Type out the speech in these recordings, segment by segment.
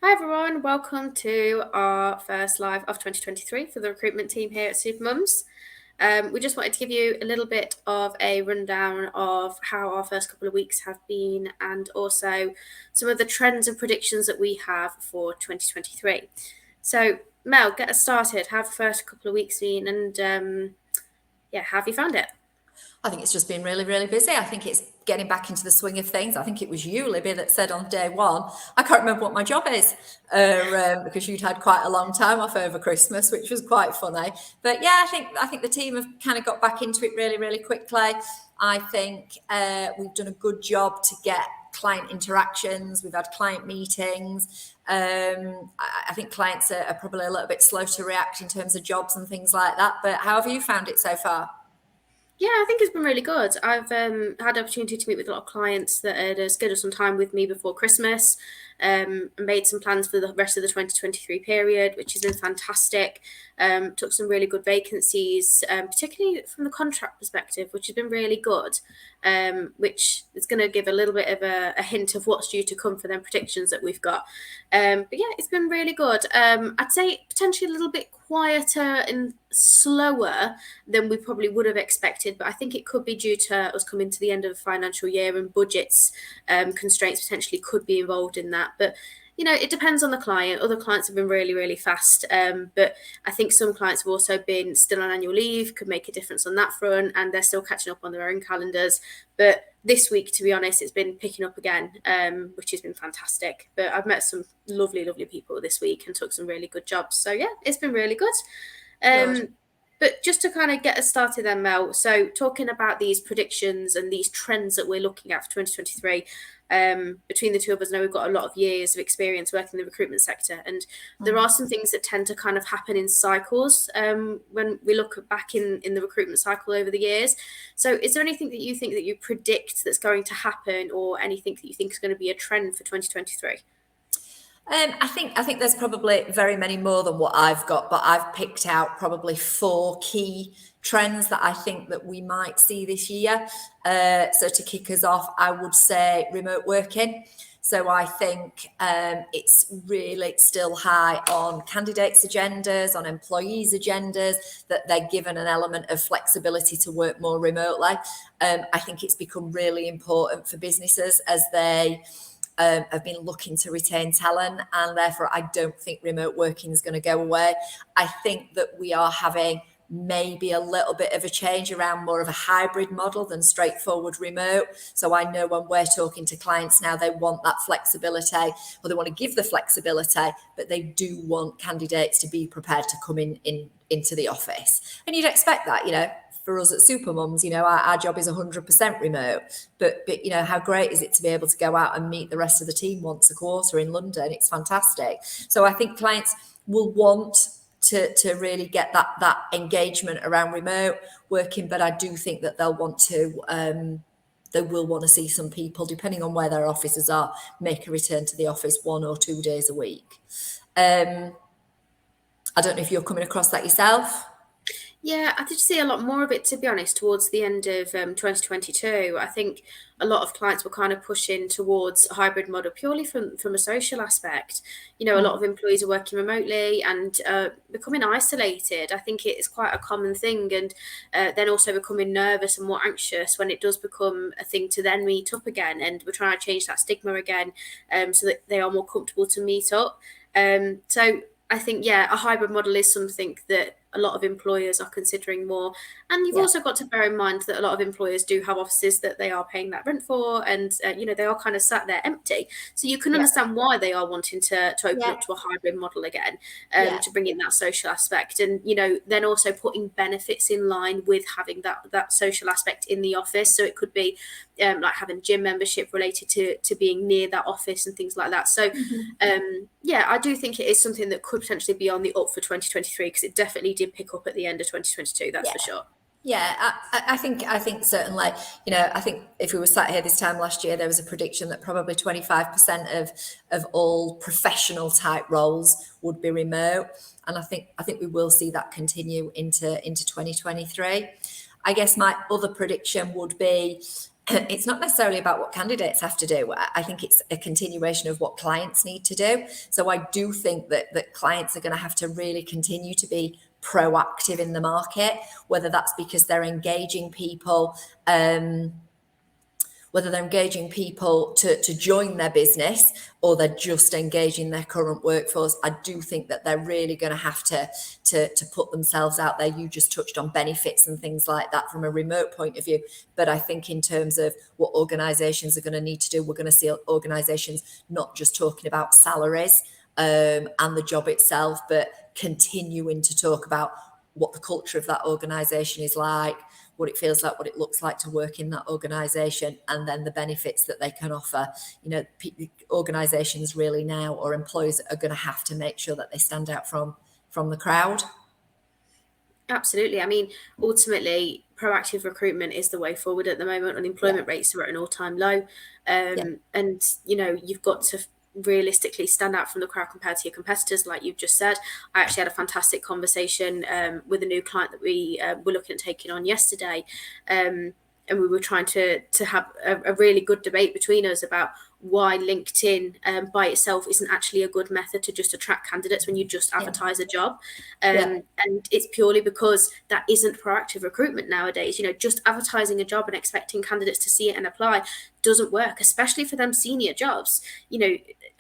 Hi everyone, welcome to our first live of 2023 for the recruitment team here at Supermums. We just wanted to give you a little bit of a rundown of how our first couple of weeks have been and also some of the trends and predictions that we have for 2023. So Mel, get us started. How have the first couple of weeks been and how have you found it? I think it's just been really, really busy. I think it's getting back into the swing of things. I think it was you, Libby, that said on day one, I can't remember what my job is, because you'd had quite a long time off over Christmas, which was quite funny. But yeah, I think the team have kind of got back into it really, really quickly. I think we've done a good job to get client interactions. We've had client meetings. I think clients are probably a little bit slow to react in terms of jobs and things like that. But how have you found it so far? Yeah, I think it's been really good. I've had the opportunity to meet with a lot of clients that had scheduled some time with me before Christmas and made some plans for the rest of the 2023 period, which has been fantastic. Took some really good vacancies, particularly from the contract perspective, which has been really good, which is going to give a little bit of a hint of what's due to come for them predictions that we've got. But yeah, it's been really good. I'd say potentially a little bit quieter and slower than we probably would have expected, but I think it could be due to us coming to the end of the financial year and budgets constraints potentially could be involved in that. But it depends on the client. Other clients have been really, really fast, but I think some clients have also been still on annual leave, could make a difference on that front, and they're still catching up on their own calendars. But this week, to be honest, it's been picking up again, which has been fantastic. But I've met some lovely, lovely people this week and took some really good jobs. So yeah, it's been really good. Good. But just to kind of get us started then, Mel, so talking about these predictions and these trends that we're looking at for 2023, between the two of us, I know we've got a lot of years of experience working in the recruitment sector, and there are some things that tend to kind of happen in cycles when we look back in the recruitment cycle over the years. So is there anything that you think that you predict that's going to happen, or anything that you think is going to be a trend for 2023? I think there's probably very many more than what I've got, but I've picked out probably four key trends that I think that we might see this year. So to kick us off, I would say remote working. So I think it's really still high on candidates' agendas, on employees' agendas, that they're given an element of flexibility to work more remotely. I think it's become really important for businesses as they have been looking to retain talent, and therefore I don't think remote working is going to go away. I think that we are having maybe a little bit of a change around more of a hybrid model than straightforward remote. So I know when we're talking to clients now, they want that flexibility, or they want to give the flexibility, but they do want candidates to be prepared to come into the office. And you'd expect that, for us at Supermums, our job is 100% remote, but how great is it to be able to go out and meet the rest of the team once a quarter in London? It's fantastic. So I think clients will want to really get that engagement around remote working, but I do think that they'll want to they will want to see some people, depending on where their offices are, make a return to the office 1 or 2 days a week. I don't know if you're coming across that yourself. Yeah, I did see a lot more of it, to be honest, towards the end of 2022. I think a lot of clients were kind of pushing towards a hybrid model purely from a social aspect. A lot of employees are working remotely and becoming isolated. I think it's quite a common thing, and then also becoming nervous and more anxious when it does become a thing to then meet up again. And we're trying to change that stigma again, so that they are more comfortable to meet up. So I think, yeah, a hybrid model is something that a lot of employers are considering more. And you've Yeah. also got to bear in mind that a lot of employers do have offices that they are paying that rent for, and they are kind of sat there empty. So you can Yeah. understand why they are wanting to open Yeah. up to a hybrid model again, Yeah. to bring in that social aspect, and then also putting benefits in line with having that social aspect in the office. So it could be like having gym membership related to being near that office and things like that. So yeah, I do think it is something that could potentially be on the up for 2023, because it definitely did pick up at the end of 2022. That's for sure. Yeah, I think certainly, I think if we were sat here this time last year, there was a prediction that probably 25% of all professional type roles would be remote. And I think we will see that continue into 2023. I guess my other prediction would be it's not necessarily about what candidates have to do. I think it's a continuation of what clients need to do. So I do think that clients are going to have to really continue to be proactive in the market, whether that's because they're engaging people, to join their business, or they're just engaging their current workforce. I do think that they're really going to have to put themselves out there. You just touched on benefits and things like that from a remote point of view. But I think in terms of what organisations are going to need to do, we're going to see organisations not just talking about salaries and the job itself, but continuing to talk about what the culture of that organisation is like, what it feels like, what it looks like to work in that organisation, and then the benefits that they can offer. Organisations really now, or employers, are going to have to make sure that they stand out from the crowd. Absolutely. I mean, ultimately, proactive recruitment is the way forward at the moment. Unemployment rates are at an all-time low. And, you've got to realistically stand out from the crowd compared to your competitors, like you've just said. I actually had a fantastic conversation with a new client that we were looking at taking on yesterday. And we were trying to have a really good debate between us about why LinkedIn by itself isn't actually a good method to just attract candidates when you just advertise a job. And it's purely because that isn't proactive recruitment nowadays. Just advertising a job and expecting candidates to see it and apply doesn't work, especially for them senior jobs.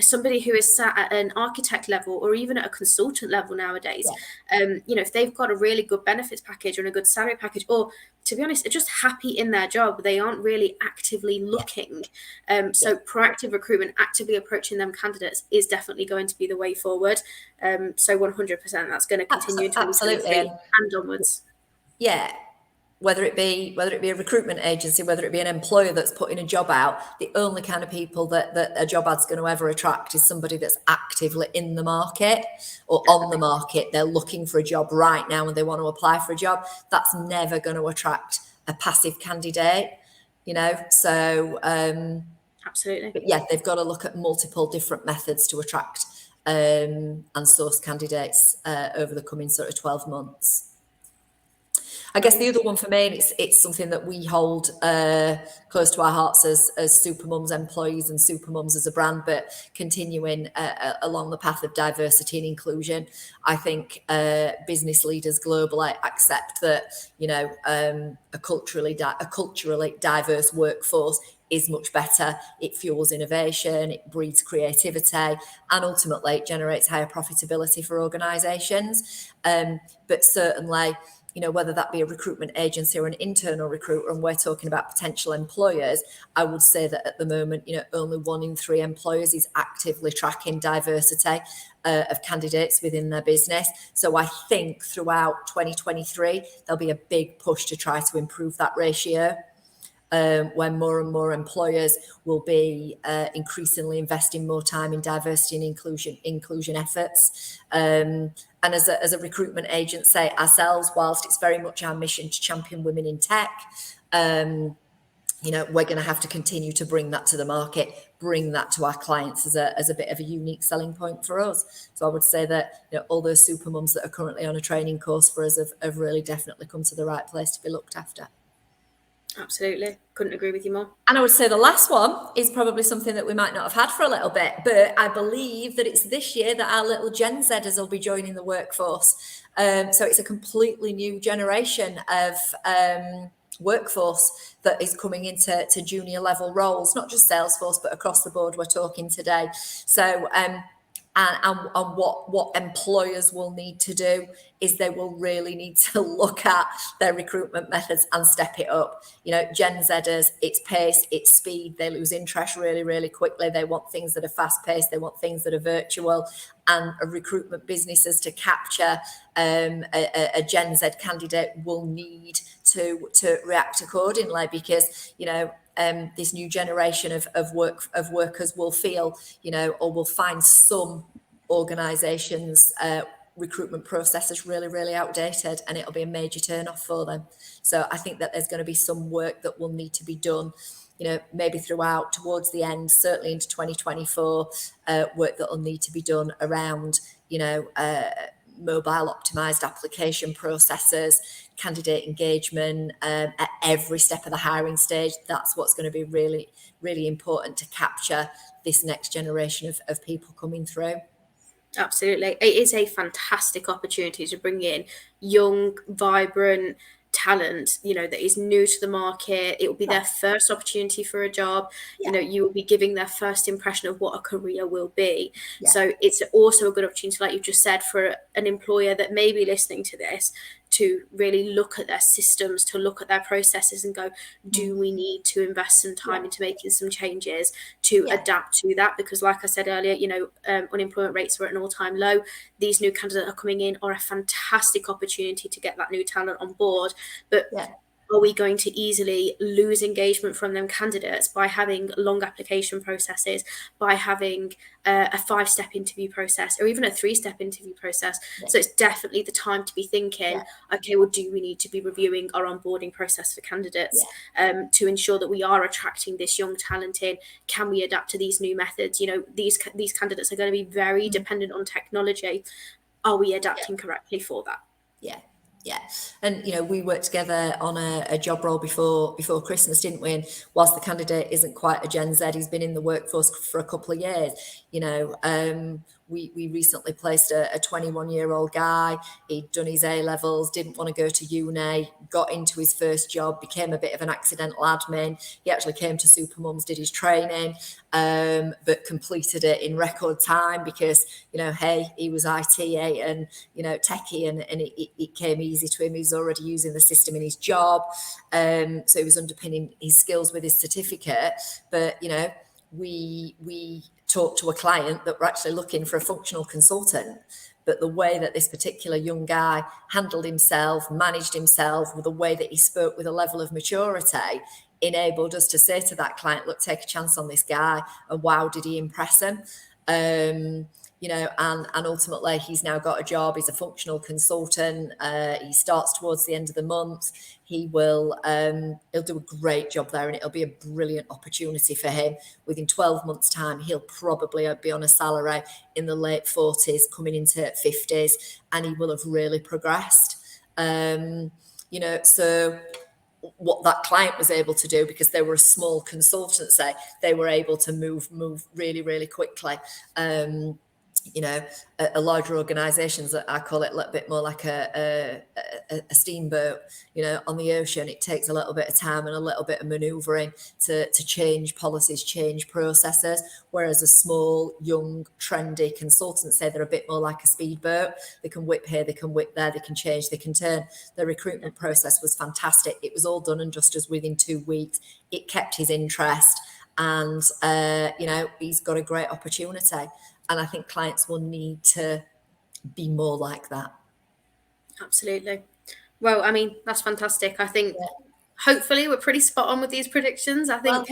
Somebody who is sat at an architect level or even at a consultant level nowadays, if they've got a really good benefits package and a good salary package, or to be honest, are just happy in their job, they aren't really actively looking. So proactive recruitment, actively approaching them candidates, is definitely going to be the way forward. So 100% that's going to continue in 2023 and onwards. Yeah. Whether it be a recruitment agency, whether it be an employer that's putting a job out, the only kind of people that a job ad's going to ever attract is somebody that's actively in the market or on the market. They're looking for a job right now and they want to apply for a job. That's never going to attract a passive candidate, So, absolutely. But yeah, they've got to look at multiple different methods to attract and source candidates over the coming sort of 12 months. I guess the other one for me, and it's something that we hold close to our hearts as Supermums employees and Supermums as a brand, but continuing along the path of diversity and inclusion. I think business leaders globally accept that a culturally diverse workforce is much better. It fuels innovation, it breeds creativity, and ultimately it generates higher profitability for organisations. But certainly, whether that be a recruitment agency or an internal recruiter, and we're talking about potential employers, I would say that at the moment, only 1 in 3 employers is actively tracking diversity of candidates within their business. So I think throughout 2023, there'll be a big push to try to improve that ratio. When more and more employers will be increasingly investing more time in diversity and inclusion efforts. And as a recruitment agency ourselves, whilst it's very much our mission to champion women in tech, we're going to have to continue to bring that to the market, bring that to our clients as a bit of a unique selling point for us. So I would say that all those Supermums that are currently on a training course for us have really definitely come to the right place to be looked after. Absolutely. Couldn't agree with you more. And I would say the last one is probably something that we might not have had for a little bit, but I believe that it's this year that our little Gen Zers will be joining the workforce. So it's a completely new generation of workforce that is coming into junior level roles, not just Salesforce, but across the board we're talking today. So and what employers will need to do is they will really need to look at their recruitment methods and step it up. Gen Zers, it's pace, it's speed. They lose interest really, really quickly. They want things that are fast paced. They want things that are virtual. And recruitment businesses, to capture a Gen Z candidate, will need to react accordingly, because this new generation of workers will feel, or will find some organisations' recruitment processes really, really outdated, and it'll be a major turn-off for them. So I think that there's going to be some work that will need to be done, maybe towards the end, certainly into 2024, work that will need to be done around, mobile optimized application processes, candidate engagement at every step of the hiring stage. That's what's going to be really, really important to capture this next generation of people coming through. Absolutely. It is a fantastic opportunity to bring in young, vibrant talent, that is new to the market. It will be their first opportunity for a job. Yeah. You will be giving their first impression of what a career will be. Yeah. So it's also a good opportunity, like you've just said, for an employer that may be listening to this to really look at their systems, to look at their processes and go, do we need to invest some time into making some changes to adapt to that? Because like I said earlier, unemployment rates are at an all-time low. These new candidates are coming in are a fantastic opportunity to get that new talent on board. But are we going to easily lose engagement from them candidates by having long application processes, by having a 5-step interview process, or even a 3-step interview process? So it's definitely the time to be thinking, okay, well, do we need to be reviewing our onboarding process for candidates to ensure that we are attracting this young talent in? Can we adapt to these new methods? These candidates are going to be very dependent on technology. Are we adapting correctly for that? Yeah. And, we worked together on a job role before Christmas, didn't we? And whilst the candidate isn't quite a Gen Z, he's been in the workforce for a couple of years. We recently placed a 21-year-old guy. He'd done his A-levels, didn't want to go to uni, got into his first job, became a bit of an accidental admin. He actually came to Supermums, did his training, but completed it in record time because, hey, he was IT and, techie, and it came easy to him. He was already using the system in his job. So he was underpinning his skills with his certificate. But, we talked to a client that were actually looking for a functional consultant. But the way that this particular young guy handled himself, managed himself, with the way that he spoke with a level of maturity, enabled us to say to that client, look, take a chance on this guy. And wow, did he impress him? And ultimately he's now got a job. He's a functional consultant. He starts towards the end of the month. He'll do a great job there, and it'll be a brilliant opportunity for him. Within 12 months' time, he'll probably be on a salary in the late 40s, coming into 50s, and he will have really progressed. So what that client was able to do, because they were a small consultancy, they were able to move really, really quickly. A larger organisations, I call it a little bit more like a steamboat, on the ocean. It takes a little bit of time and a little bit of manoeuvring to change policies, change processes, whereas a small, young, trendy consultancy, they're a bit more like a speedboat. They can whip here, they can whip there, they can change, they can turn. The recruitment process was fantastic. It was all done and dusted within 2 weeks. It kept his interest, and he's got a great opportunity. And I think clients will need to be more like that. Absolutely. Well, I mean, that's fantastic. I think hopefully we're pretty spot on with these predictions. I think,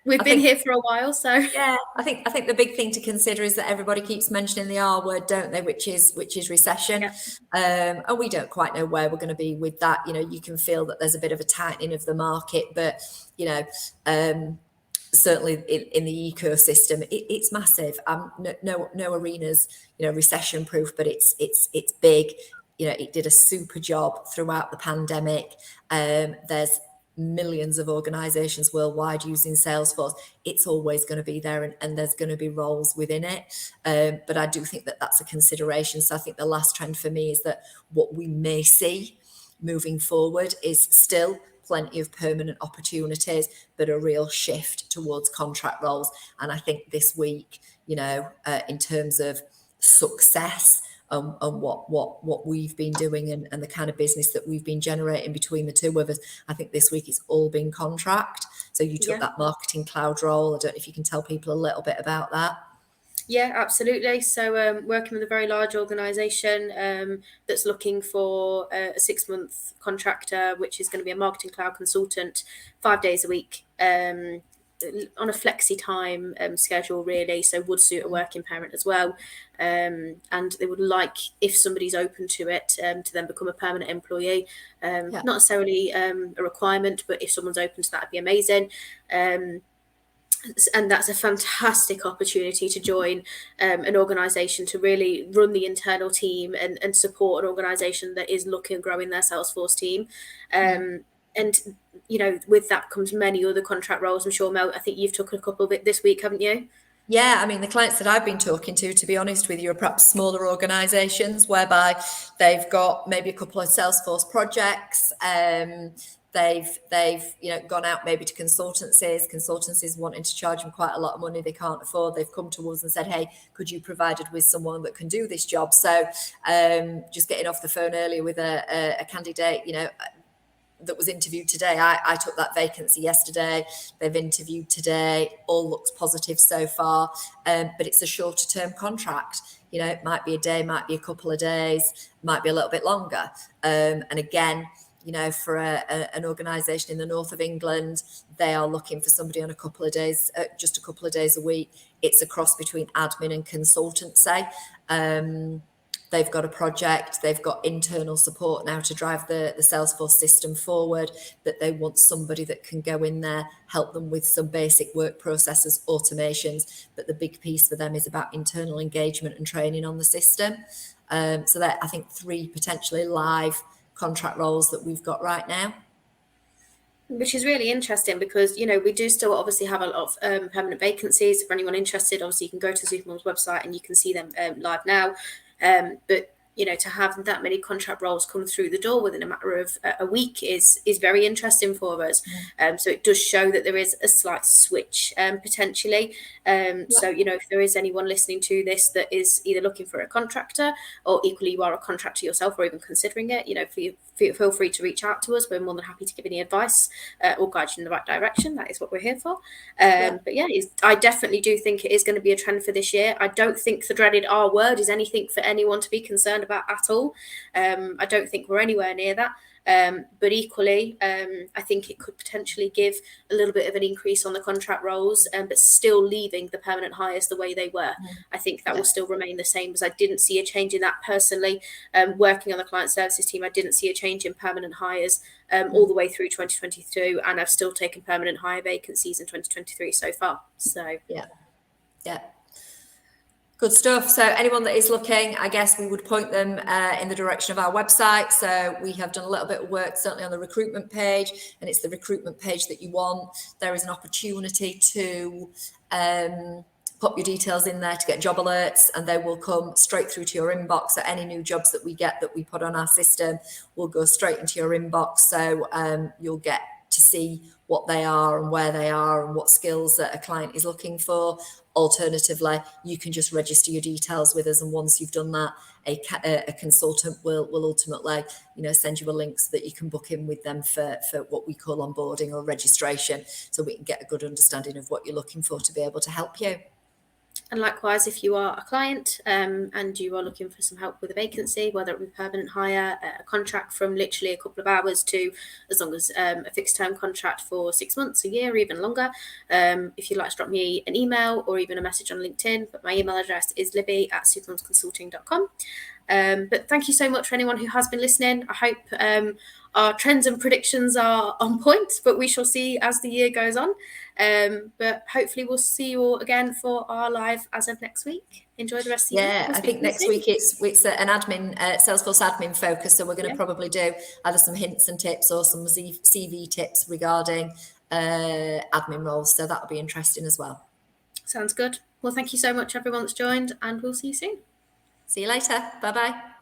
we've been here for a while, so. Yeah, I think the big thing to consider is that everybody keeps mentioning the R word, don't they? Which is recession. And we don't quite know where we're going to be with that. You can feel that there's a bit of a tightening of the market, but, certainly in the ecosystem, it's massive. No arena's recession proof, but it's big. It did a super job throughout the pandemic. There's millions of organizations worldwide using Salesforce. It's always going to be there, and there's going to be roles within it. But I do think that that's a consideration. So I think the last trend for me is that what we may see moving forward is still plenty of permanent opportunities, but a real shift towards contract roles. And I think this week, in terms of success and what we've been doing and the kind of business that we've been generating between the two of us, I think this week it's all been contract. So you took that marketing cloud role. I don't know if you can tell people a little bit about that. Yeah, absolutely. So working with a very large organisation that's looking for a 6-month contractor, which is going to be a marketing cloud consultant, 5 days a week, on a flexi time schedule, really. So would suit a working parent as well. And they would like, if somebody's open to it, to then become a permanent employee. Not necessarily a requirement, but if someone's open to that, it'd be amazing. And that's a fantastic opportunity to join an organisation to really run the internal team and support an organisation that is looking at growing their Salesforce team. And with that comes many other contract roles. I'm sure, Mel, I think you've took a couple of it this week, haven't you? Yeah, I mean, the clients that I've been talking to be honest with you, are perhaps smaller organisations whereby they've got maybe a couple of Salesforce projects. They've gone out maybe to consultancies wanting to charge them quite a lot of money they can't afford. They've come to us and said, hey, could you provide us with someone that can do this job? So just getting off the phone earlier with a candidate, that was interviewed today. I took that vacancy yesterday. They've interviewed today. All looks positive so far, but it's a shorter term contract. It might be a day, might be a couple of days, might be a little bit longer. And again, for an organisation in the north of England, they are looking for somebody on a couple of days, just a couple of days a week. It's a cross between admin and consultancy. They've got a project, they've got internal support now to drive the Salesforce system forward, but they want somebody that can go in there, help them with some basic work processes, automations. But the big piece for them is about internal engagement and training on the system. So that, I think, 3 potentially live contract roles that we've got right now. Which is really interesting because, we do still obviously have a lot of permanent vacancies. For anyone interested, obviously you can go to Supermums website and you can see them live now. But to have that many contract roles come through the door within a matter of a week is very interesting for us. So it does show that there is a slight switch potentially. So if there is anyone listening to this that is either looking for a contractor, or equally you are a contractor yourself, or even considering it, feel free to reach out to us. We're more than happy to give any advice or guide you in the right direction. That is what we're here for. But I definitely do think it is going to be a trend for this year. I don't think the dreaded R word is anything for anyone to be concerned about at all. I don't think we're anywhere near that. But equally, I think it could potentially give a little bit of an increase on the contract roles, but still leaving the permanent hires the way they were. I think that will still remain the same, because I didn't see a change in that personally. Working on the client services team, I didn't see a change in permanent hires all the way through 2022, and I've still taken permanent hire vacancies in 2023 so far. So yeah. Good stuff. So anyone that is looking, I guess we would point them in the direction of our website. So we have done a little bit of work, certainly on the recruitment page, and it's the recruitment page that you want. There is an opportunity to pop your details in there to get job alerts, and they will come straight through to your inbox. So any new jobs that we get that we put on our system will go straight into your inbox. So you'll get to see what they are and where they are and what skills that a client is looking for. Alternatively, you can just register your details with us, and once you've done that, a consultant will ultimately send you a link so that you can book in with them for what we call onboarding or registration, so we can get a good understanding of what you're looking for to be able to help you. And likewise, if you are a client and you are looking for some help with a vacancy, whether it be permanent hire, a contract from literally a couple of hours to as long as a fixed term contract for 6 months, a year, even longer, if you'd like to drop me an email or even a message on LinkedIn, but my email address is libby@supermumsconsulting.com. But thank you so much for anyone who has been listening. I hope our trends and predictions are on point, but we shall see as the year goes on. But hopefully we'll see you all again for our live as of next week. Enjoy the rest of the year. I think next week it's an admin, Salesforce admin focus. So we're going to probably do either some hints and tips or some CV tips regarding admin roles. So that'll be interesting as well. Sounds good. Well, thank you so much, everyone that's joined, and we'll see you soon. See you later. Bye-bye.